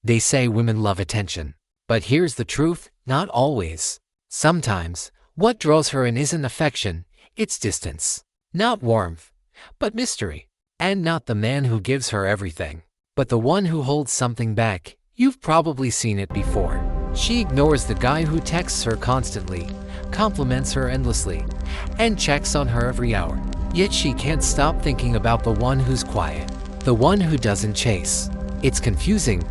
They say women love attention. But here's the truth, not always. Sometimes, what draws her in isn't affection, it's distance. Not warmth, but mystery. And not the man who gives her everything, but the one who holds something back. You've probably seen it before. She ignores the guy who texts her constantly, compliments her endlessly, and checks on her every hour. Yet she can't stop thinking about the one who's quiet, the one who doesn't chase. It's confusing,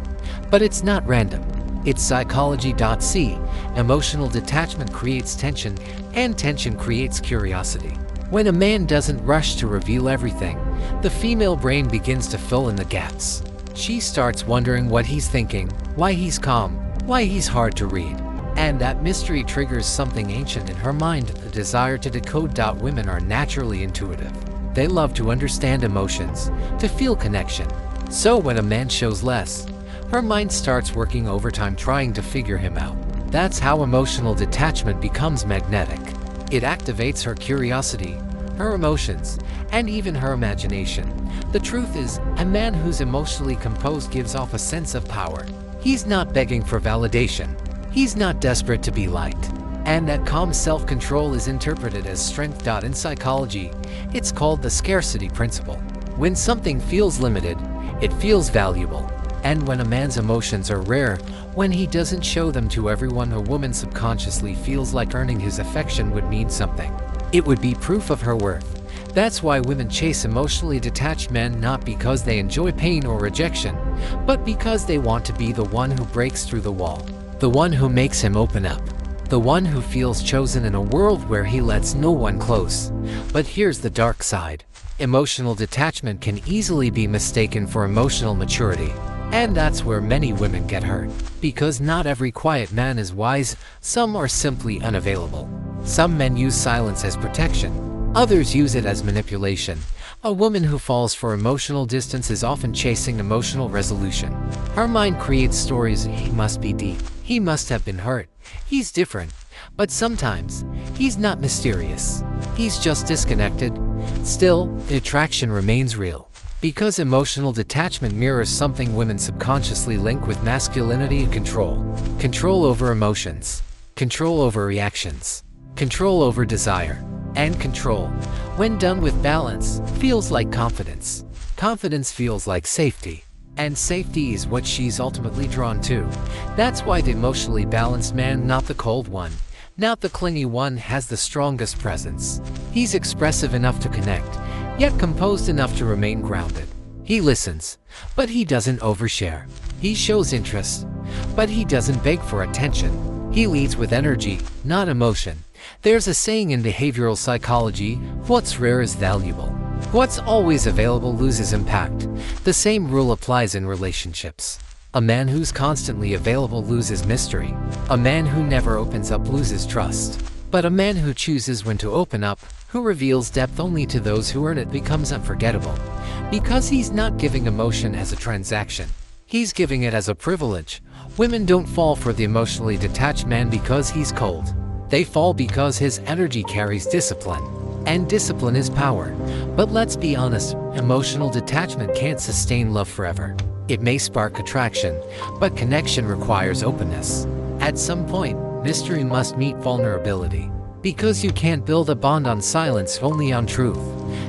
but it's not random. It's psychology.c. Emotional detachment creates tension, and tension creates curiosity. When a man doesn't rush to reveal everything, the female brain begins to fill in the gaps. She starts wondering what he's thinking, why he's calm, why he's hard to read. And that mystery triggers something ancient in her mind, the desire to decode. Women are naturally intuitive. They love to understand emotions, to feel connection. So when a man shows less, her mind starts working overtime trying to figure him out. That's how emotional detachment becomes magnetic. It activates her curiosity, her emotions, and even her imagination. The truth is, a man who's emotionally composed gives off a sense of power. He's not begging for validation. He's not desperate to be liked. And that calm self-control is interpreted as strength. In psychology, it's called the scarcity principle. When something feels limited, it feels valuable. And when a man's emotions are rare, when he doesn't show them to everyone, a woman subconsciously feels like earning his affection would mean something. It would be proof of her worth. That's why women chase emotionally detached men, not because they enjoy pain or rejection, but because they want to be the one who breaks through the wall, the one who makes him open up, the one who feels chosen in a world where he lets no one close. But here's the dark side. Emotional detachment can easily be mistaken for emotional maturity. And that's where many women get hurt. Because not every quiet man is wise, some are simply unavailable. Some men use silence as protection, others use it as manipulation. A woman who falls for emotional distance is often chasing emotional resolution. Her mind creates stories. He must be deep. He must have been hurt. He's different. But sometimes, he's not mysterious. He's just disconnected. Still, the attraction remains real. Because emotional detachment mirrors something women subconsciously link with masculinity and control. Control over emotions. Control over reactions. Control over desire. And control, when done with balance, feels like confidence. Confidence feels like safety. And safety is what she's ultimately drawn to. That's why the emotionally balanced man, not the cold one, not the clingy one, has the strongest presence. He's expressive enough to connect, yet composed enough to remain grounded. He listens, but he doesn't overshare. He shows interest, but he doesn't beg for attention. He leads with energy, not emotion. There's a saying in behavioral psychology, what's rare is valuable. What's always available loses impact. The same rule applies in relationships. A man who's constantly available loses mystery. A man who never opens up loses trust. But a man who chooses when to open up, who reveals depth only to those who earn it, becomes unforgettable. Because he's not giving emotion as a transaction. He's giving it as a privilege. Women don't fall for the emotionally detached man because he's cold. They fall because his energy carries discipline. And discipline is power. But let's be honest, emotional detachment can't sustain love forever. It may spark attraction, but connection requires openness. At some point, mystery must meet vulnerability. Because you can't build a bond on silence, only on truth.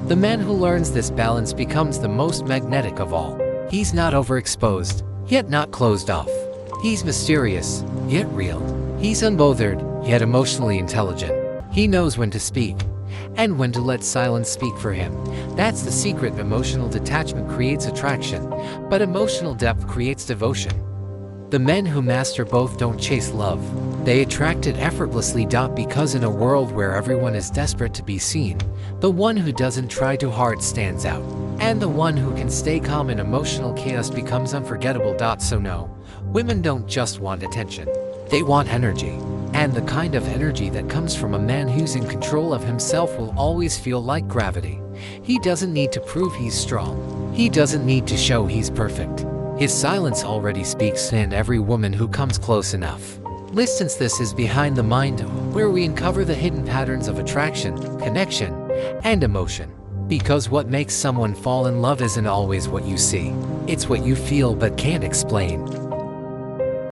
The man who learns this balance becomes the most magnetic of all. He's not overexposed, yet not closed off. He's mysterious, yet real. He's unbothered, yet emotionally intelligent. He knows when to speak, and when to let silence speak for him. That's the secret. Emotional detachment creates attraction, but emotional depth creates devotion. The men who master both don't chase love. They attract it effortlessly. Because in a world where everyone is desperate to be seen, the one who doesn't try too hard stands out. And the one who can stay calm in emotional chaos becomes unforgettable. So no, women don't just want attention. They want energy. And the kind of energy that comes from a man who's in control of himself will always feel like gravity. He doesn't need to prove he's strong. He doesn't need to show he's perfect. His silence already speaks, and every woman who comes close enough listens. This is Behind the Mind, where we uncover the hidden patterns of attraction, connection, and emotion. Because what makes someone fall in love isn't always what you see. It's what you feel but can't explain.